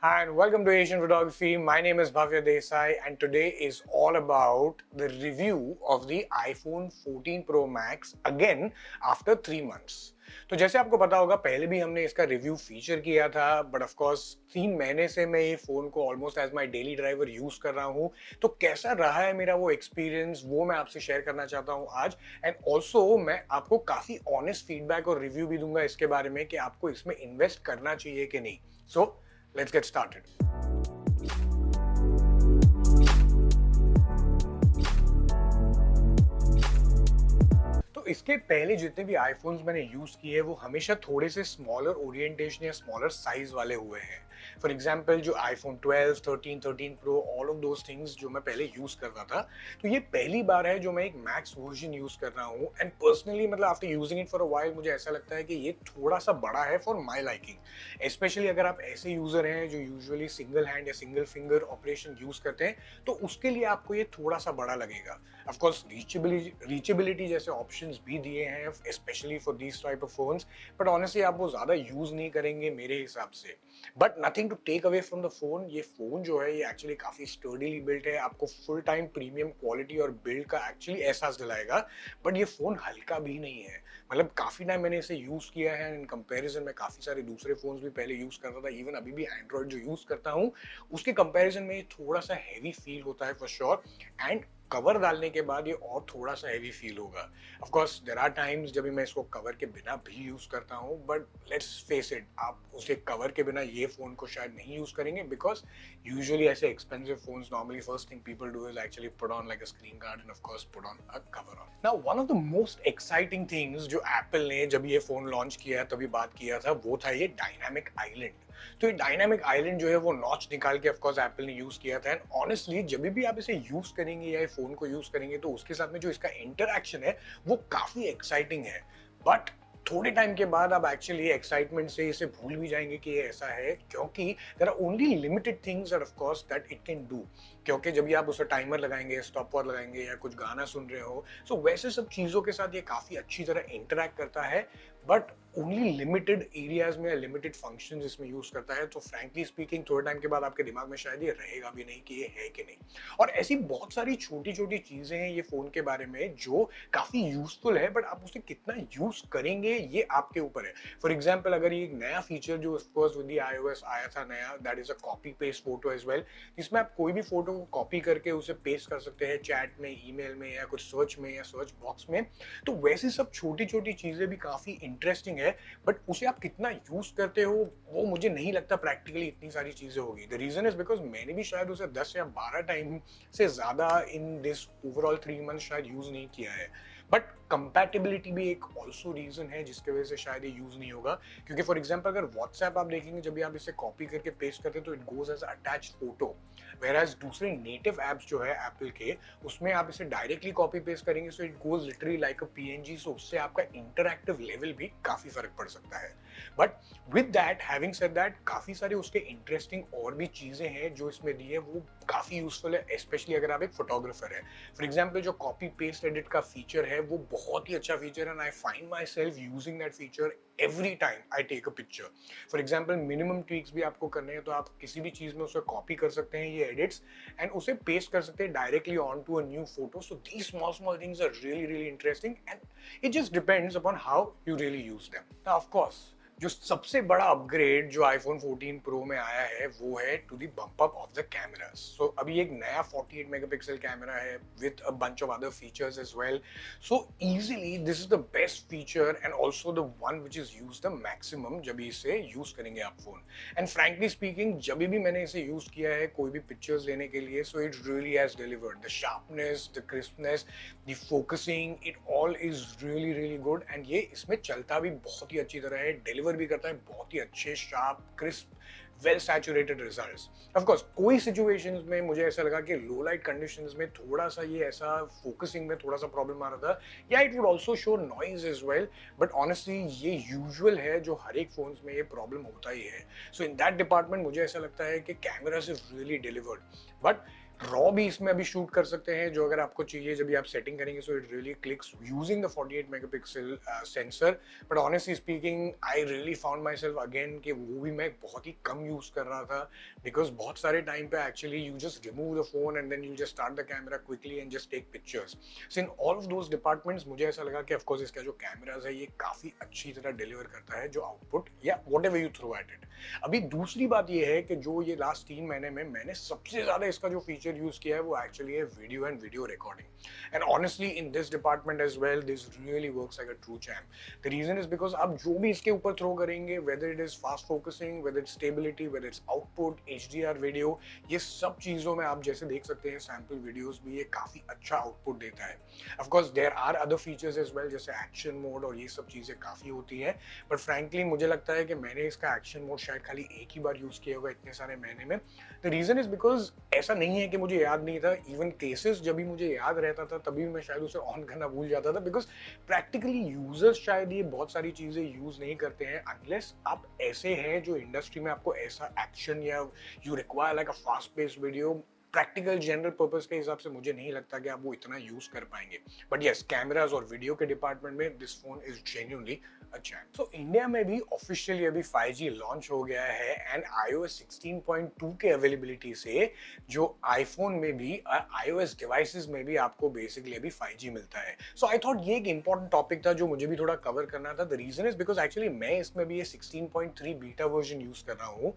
Hi and welcome to Asian Photography. My name is Bhavya Desai and today is all about the review of the iPhone 14 Pro Max again after 3 months. तो जैसे आपको पता होगा पहले भी हमने इसका रिव्यू फीचर किया था बट ऑफ कोर्स 3 महीने से मैं ये फ़ोन को almost as my daily driver use कर रहा हूँ। तो कैसा रहा है मेरा वो एक्सपीरियंस वो मैं आपसे शेयर करना चाहता हूँ आज। एंड ऑल्सो मैं आपको काफ़ी ऑनेस्ट फीडबैक और रिव्यू भी दूंगा इसके बारे में कि आपको इसमें इन्वेस्ट करना चाहिए कि नहीं। सो let's get started. तो इसके पहले जितने भी आईफोन्स मैंने यूज किए वो हमेशा थोड़े से स्मॉलर ओरिएंटेशन या स्मॉलर साइज वाले हुए हैं। फॉर एग्जांपल जो iPhone 12, 13, 13 pro all of those things जो मैं पहले यूज करता था, तो ये पहली बार है जो मैं एक मैक्स वर्जन यूज कर रहा हूँ। एंड पर्सनली मतलब after using it for a while मुझे ऐसा लगता है कि ये थोड़ा सा बड़ा है फॉर माई लाइकिंग। स्पेशली अगर आप ऐसे यूजर हैं जो यूजुअली सिंगल हैंड या सिंगल फिंगर ऑपरेशन यूज करते हैं तो उसके लिए आपको ये थोड़ा सा बड़ा लगेगा। ऑफकोर्स रीचेबिलिटी जैसे ऑप्शंस भी दिए हैं specially for these type of phones, but honestly आप वो ज्यादा यूज नहीं करेंगे मेरे हिसाब से। But nothing to take away from the phone, ये फोन जो है ये एक्चुअली काफी स्टर्डीली बिल्ट है, आपको फुल टाइम प्रीमियम क्वालिटी और बिल्ड का एक्चुअली एहसास दिलाएगा। बट ये फोन हल्का भी नहीं है, मतलब काफी टाइम मैंने इसे यूज किया है। इन कंपैरिजन में काफी सारे दूसरे फोन्स भी पहले यूज करता था, इवन अभी भी एंड्रॉइड जो यूज करता हूँ उसके कंपैरिजन में थोड़ा सा हैवी फील होता है फॉर श्योर। एंड कवर डालने के बाद ये और थोड़ा सा हैवी फील होगा। Of course there are times जब मैं इसको कवर के बिना भी यूज करता हूँ, बट लेट्स फेस इट, आप उसे कवर के बिना ये फोन को शायद नहीं यूज करेंगे बिकॉज यूजुअली ऐसे expensive phones normally first thing people do is actually put on like a screen guard end of course put on a cover on. Now one of the most exciting things जो Apple ने जब ये phone launch किया तभी बात किया था वो था ये डायनामिक आइलैंड। तो ये डायनामिक आइलैंड जो है वो नॉच निकाल के ऑफ कोर्स एप्पल ने यूज किया था। एंड ऑनेस्टली जब भी आप इसे यूज करेंगे या फोन को यूज करेंगे तो उसके साथ में जो इसका इंटरैक्शन है वो काफी एक्साइटिंग है। बट थोड़े टाइम के बाद आप एक्चुअली एक्साइटमेंट से इसे भूल भी जाएंगे कि ये ऐसा है, क्योंकि there are only limited things of course that it can do. क्योंकि जब भी आप उसे टाइमर लगाएंगे, स्टॉप वॉच लगाएंगे या कुछ गाना सुन रहे हो, सो वैसे सब चीजों के साथ ये काफी अच्छी तरह इंटरैक्ट करता है, बट ओनली लिमिटेड एरियाज में या लिमिटेड फंक्शंस इसमें यूज करता है। तो फ्रैंकली स्पीकिंग थोड़े टाइम के बाद आपके दिमाग में शायद ये रहेगा भी नहीं कि ये है कि नहीं। और ऐसी बहुत सारी छोटी छोटी चीजें हैं ये फोन के बारे में जो काफी यूजफुल है, बट आप उसे कितना यूज करेंगे ये आपके ऊपर है। फॉर एग्जाम्पल अगर ये एक नया फीचर जो ऑफकोर्स विद द iOS आया था नया, that is a copy paste photo as well, जिसमें आप कोई भी फोटो को कॉपी करके उसे पेस्ट कर सकते हैं चैट में, ईमेल में या कुछ सर्च में या सर्च बॉक्स में। तो वैसी सब छोटी छोटी चीजें भी काफी इंटरेस्टिंग है, बट उसे आप कितना यूज करते हो वो मुझे नहीं लगता प्रैक्टिकली इतनी सारी चीजें होगी। द रीजन इज बिकॉज मैंने भी शायद उसे 10 या 12 टाइम से ज्यादा इन दिस ओवरऑल 3 मंथ शायद यूज नहीं किया है। बट कंपैटिबिलिटी भी एक ऑल्सो रीजन है जिसके वजह से शायद ये यूज नहीं होगा। क्योंकि फॉर एग्जाम्पल अगर व्हाट्सएप आप देखेंगे जब भी आप इसे कॉपी करके पेस्ट करते हैं तो it goes as attached photo, whereas दूसरे नेटिव एप्स जो है एप्पल के उसमें आप इसे डायरेक्टली कॉपी पेस्ट करेंगे so it goes literally like a PNG. So उससे आपका इंटरैक्टिव लेवल भी काफी फर्क पड़ सकता है। But with that having said that काफी सारे उसके इंटरेस्टिंग और भी चीजें हैं जो इसमें दी है वो काफी यूजफुल है, स्पेशली अगर आप एक फोटोग्राफर है। फॉर एग्जाम्पल जो कॉपी पेस्ट एडिट का फीचर है वो बहुत ही अच्छा फीचर है and I find myself using that feature every time I take a picture. For example minimum tweaks भी आपको करने हैं तो आप किसी भी चीज में उसे कॉपी कर सकते हैं ये एडिट्स एंड उसे पेस्ट कर सकते हैं directly on to a new photo. So these small small things are really really interesting and it just depends upon how you really use them. Now of course जो सबसे बड़ा upgrade जो iPhone 14 pro में आया है वो है to the bump up of the cameras. So अभी एक नया 48 मेगापिक्सल कैमरा है with a bunch of other features as well. So easily this is the best feature and also the one which is use the maximum जब इसे use करेंगे आप phone. And frankly speaking जब भी मैंने इसे use किया है कोई भी पिक्चर्स लेने के लिए, so it really has delivered the sharpness, the crispness, the focusing, it all is really really good. And ये इसमें चलता भी बहुत ही अच्छी तरह है, डिलीवर भी करता है बहुत ही अच्छे sharp crisp well saturated results. Of course कोई सिचुएशंस में मुझे ऐसा लगा कि लो लाइट कंडीशंस में थोड़ा सा ये ऐसा फोकसिंग में थोड़ा सा प्रॉब्लम आ रहा था, या it would also show noise as well, but honestly ये यूजुअल है, जो हर एक फोन्स में ये प्रॉब्लम होता ही है। सो इन दैट डिपार्टमेंट मुझे ऐसा लगता है कि cameras is really delivered. But raw भी इसमें अभी शूट कर सकते हैं, जो अगर आपको चाहिए जब भी आप सेटिंग करेंगे, so it really clicks using the 48 megapixel sensor. But honestly speaking I really found my self again कि वो भी मैं बहुत ही कम यूज कर रहा था, बिकॉज बहुत सारे टाइम पे actually you just remove the phone and then you just start the camera quickly and just take pictures. So in all of those departments मुझे ऐसा लगा कि ऑफकोर्स इसका जो कैमराज है ये काफी अच्छी तरह डिलीवर करता है जो आउटपुट या whatever you throw at it. अभी दूसरी बात ये है कि जो ये लास्ट 3 महीने में मैंने सबसे ज्यादा इसका जो फीचर यूज किया है वो एक्चुअली है video and video recording. And honestly in this department as well this really works like a true champ. The reason is because आप जो भी इसके ऊपर थ्रो करेंगे, whether it is fast focusing, whether it's stability, whether it's output, HDR video, ये सब चीजों में आप जैसे देख सकते हैं सैंपल वीडियोस भी ये काफी अच्छा आउटपुट देता है। Of course there are other features as well, जैसे एक्शन मोड और ये सब चीजें काफी होती है, बट फ्रैंकली मुझे लगता है कि मैंने इसका एक्शन मोड शायद खाली एक ही बार यूज किया होगा इतने सारे महीने में। द रीजन इज बिकॉज ऐसा नहीं है कि मुझे याद नहीं था, इवन केसेस जब भी मुझे याद रहता था तभी मैं शायद उसे ऑन करना भूल जाता था, बिकॉज प्रैक्टिकली यूजर्स शायद ये बहुत सारी चीजें यूज नहीं करते हैं अनलेस आप ऐसे हैं जो इंडस्ट्री में आपको ऐसा एक्शन या you require like a fast paced video. Practical general purpose के हिसाब से मुझे नहीं लगता कि आप वो इतना यूज कर पाएंगे, बट यस कैमरास और वीडियो के डिपार्टमेंट में दिस फोन इज जेन्युइनली अच्छा है। सो इंडिया में भी ऑफिशियली अभी 5G लॉन्च हो गया है एंड iOS 16.2 के अवेलेबिलिटी से जो आईफोन में भी iOS डिवाइसेस में भी आपको बेसिकली अभी 5G मिलता है। सो आई थॉट ये एक इंपॉर्टेंट टॉपिक था जो मुझे भी थोड़ा कवर करना था। The reason is because actually मैं इसमें भी ये 16.3 बीटा वर्जन यूज कर रहा हूँ,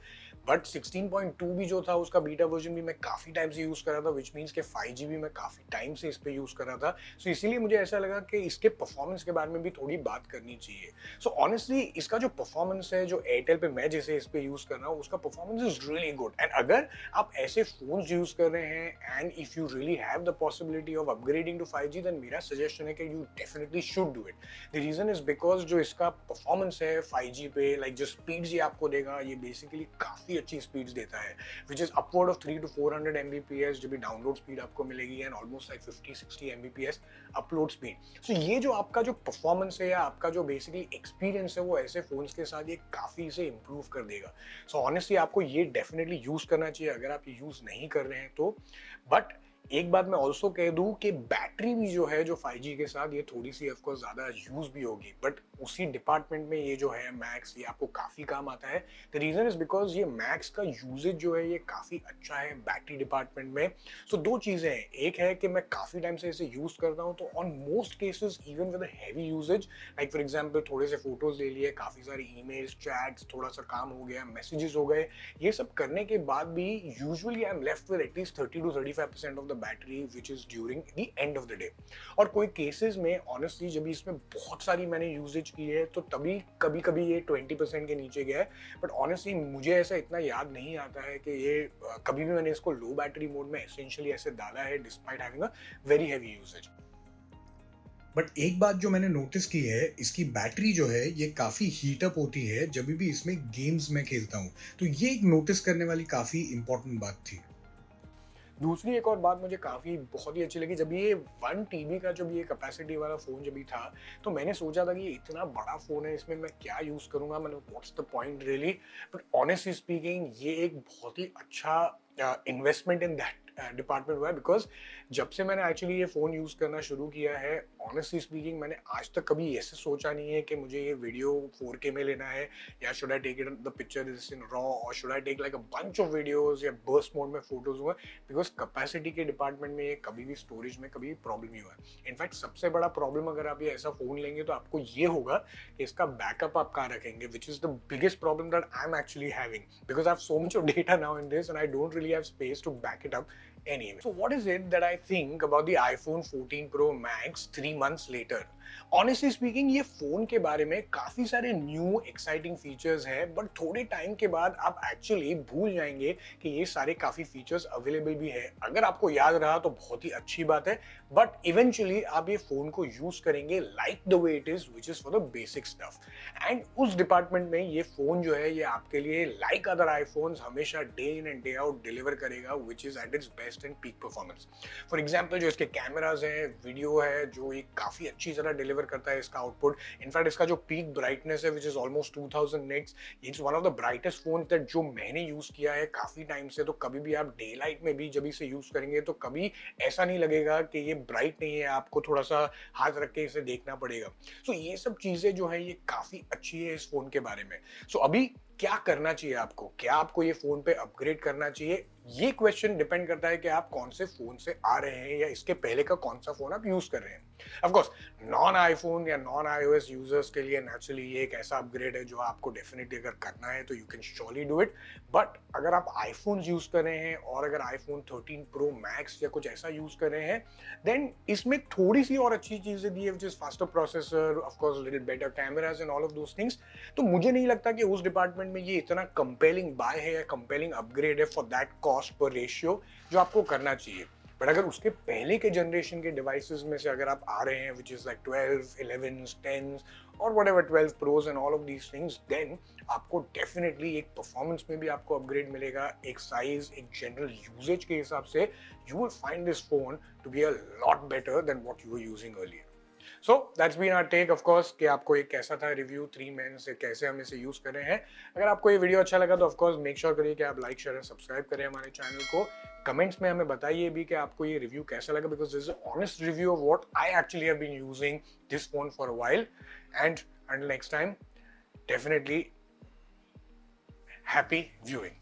बट 16.2 भी जो था उसका बीटा वर्जन भी मैं काफी टाइम से यूज कर रहा था, विच मीन्स के 5G भी मैं काफी टाइम से इस पे यूज कर रहा था। सो इसीलिए मुझे ऐसा लगा कि इसके परफॉर्मेंस के बारे में भी थोड़ी बात करनी चाहिए। सो ऑनेस्टली इसका जो परफॉर्मेंस है जो एयरटेल पे मैं जैसे इस पे यूज कर रहा हूँ उसका performance is really good. And अगर आप ऐसे फोन्स यूज कर रहे हैं and if you really have the possibility of upgrading to 5G, then मेरा सजेशन है कि you definitely should do it. The reason is because जो इसका परफॉर्मेंस है 5G पे, लाइक जो स्पीड्स ये आपको देगा ये बेसिकली काफी अच्छी स्पीड्स देता है, which is upward of 300 to 400 Mbps जो भी डाउनलोड स्पीड आपको मिलेगी and almost like 50-60 Mbps upload speed. So ये जो आपका जो परफॉर्मेंस है या आपका जो बेसिकली एक्सपीरियंस है वो ऐसे फोन्स के साथ ये काफी से इंप्रूव कर देगा। सो ऑनेस्टली आपको ये डेफिनेटली यूज करना चाहिए अगर आप ये यूज नहीं कर रहे हैं तो। बट एक बात मैं ऑल्सो कह दूं कि बैटरी भी जो है जो 5G के साथ ये थोड़ी सी ऑफकोर्स ज्यादा यूज भी होगी, बट उसी डिपार्टमेंट में ये जो है मैक्स ये आपको काफी काम आता है। द रीजन इज बिकॉज ये मैक्स का यूजेज जो है ये काफी अच्छा है बैटरी डिपार्टमेंट में। सो दो चीजें हैं, एक है कि मैं काफी टाइम से इसे यूज करता हूँ तो on most cases even with heavy usage, like for example थोड़े से फोटोज ले लिए, काफी सारी ईमेल्स, चैट्स, थोड़ा सा काम हो गया, मैसेजेस हो गए, ये सब करने के बाद भी usually I am left with at least 30 to 35% of the battery which is during the end of the day. और कोई केसेस में ऑनेस्टली जब इसमें बहुत सारी मैंने यूजेज की है तो तभी कभी कभी ये 20% के नीचे गया है, बट ऑनेस्टली मुझे ऐसा इतना याद नहीं आता है कि ये कभी भी मैंने इसको लो बैटरी मोड में एसेंशियली ऐसे डाला है despite having a very heavy usage. But एक बात जो मैंने नोटिस की है, इसकी बैटरी जो है ये काफ़ी हीट अप होती है जब भी इसमें गेम्स में खेलता हूँ, तो ये एक नोटिस करने वाली काफ़ी इंपॉर्टेंट बात थी। दूसरी एक और बात मुझे काफ़ी बहुत ही अच्छी लगी, जब ये 1 TB का जब ये कैपेसिटी वाला फ़ोन जब भी था तो मैंने सोचा था कि ये इतना बड़ा फ़ोन है इसमें मैं क्या यूज़ करूँगा, मतलब what's the point really. But honestly speaking ये एक बहुत ही अच्छा इन्वेस्टमेंट इन दैट डिपार्टमेंट हुआ है, बिकॉज जब से मैंने एक्चुअली ये फ़ोन यूज़ करना शुरू किया है ऑनेस्टली स्पीकिंग मैंने आज तक कभी ऐसे सोचा नहीं है कि मुझे ये वीडियो 4K में लेना है या should I take it the picture is in raw और should I take like a bunch of videos या बर्स्ट मोड में फोटोज हुआ, बिकॉज कैपेसिटी के डिपार्टमेंट में ये कभी भी स्टोरेज में कभी प्रॉब्लम नहीं हुआ है। इनफैक्ट सबसे बड़ा प्रॉब्लम अगर आप ये ऐसा फ़ोन लेंगे तो आपको ये होगा कि इसका बैकअप आप कहाँ रखेंगे, which is the biggest problem that I am actually having, because I have so much of data now in this and I don't really have space to back it up anyway. So what is it that I think about the iPhone 14 Pro Max 3 months later? Honestly speaking ये phone के बारे में काफी सारे new exciting features हैं, but थोड़े time के बाद आप एक्चुअली भूल जाएंगे कि ये सारे काफी फीचर्स अवेलेबल भी है। अगर आपको याद रहा तो बहुत ही अच्छी बात है, बट इवेंचुअली आप ये फोन को यूज करेंगे like the way it is, which is for the basic stuff. And उस डिपार्टमेंट में ये फोन जो है ये आपके लिए लाइक अदर आईफोन्स हमेशा day in and day out deliver करेगा, which is at its best best in peak performance. For example जो इसके कैमराज हैं, वीडियो है जो एक काफ़ी अच्छी तरह डिलीवर करता है इसका आउटपुट। इनफैक्ट इसका जो पीक ब्राइटनेस है which is almost 2000 nits, it's one of the brightest phone that जो मैंने यूज़ किया है काफ़ी टाइम से। तो कभी भी आप डे लाइट में भी जब इसे यूज़ करेंगे तो कभी ऐसा नहीं लगेगा कि ये ब्राइट नहीं है, आपको थोड़ा सा हाथ रख के इसे देखना पड़ेगा। सो ये सब चीज़ें जो है ये काफ़ी अच्छी है इस फ़ोन के बारे में। सो अभी क्या करना चाहिए आपको? क्या आपको ये फ़ोन पे अपग्रेड करना चाहिए? ये क्वेश्चन डिपेंड करता है कि आप कौन से फ़ोन से आ रहे हैं या इसके पहले का कौन सा फ़ोन आप यूज़ कर रहे हैं। ऑफ कोर्स नॉन आईफोन या नॉन आईओएस यूजर्स के लिए नेचुरली ये एक ऐसा अपग्रेड है जो आपको डेफिनेटली अगर करना है तो you can surely do it. But अगर आप आईफोन यूज़ कर रहे हैं और अगर आईफोन 13 प्रो मैक्स या कुछ ऐसा यूज़ कर रहे हैं, देन इसमें थोड़ी सी और अच्छी चीज़ें दी है which is faster processor, of course little better cameras and all of those things. तो मुझे नहीं लगता कि उस डिपार्टमेंट में ये इतना कंपेलिंग बाय है या कंपेलिंग अपग्रेड है for that cost per ratio जो आपको करना चाहिए। बट अगर उसके पहले के जनरेशन के डिवाइसेस में से अगर आप आ रहे हैं विच इज़ लाइक 12, 11, 10 और whatever 12 pros and all of these things, then आपको डेफिनेटली एक परफॉर्मेंस में भी आपको अपग्रेड मिलेगा, एक साइज, एक जनरल यूजेज के हिसाब से you will find this phone to be a lot better than what you were using earlier. So that's been our take of course कि आपको ये कैसा था रिव्यू 3 महीने से कैसे हम इसे यूज कर रहे हैं। अगर आपको ये वीडियो अच्छा लगा तो ऑफ कोर्स मेक श्योर करिए कि आप लाइक, शेयर एंड सब्सक्राइब करें हमारे चैनल को। कमेंट्स में हमें बताइए भी कि आपको ये रिव्यू कैसा लगा, because this is honest review of what I actually have been using this phone for a while. And until next time, definitely happy viewing.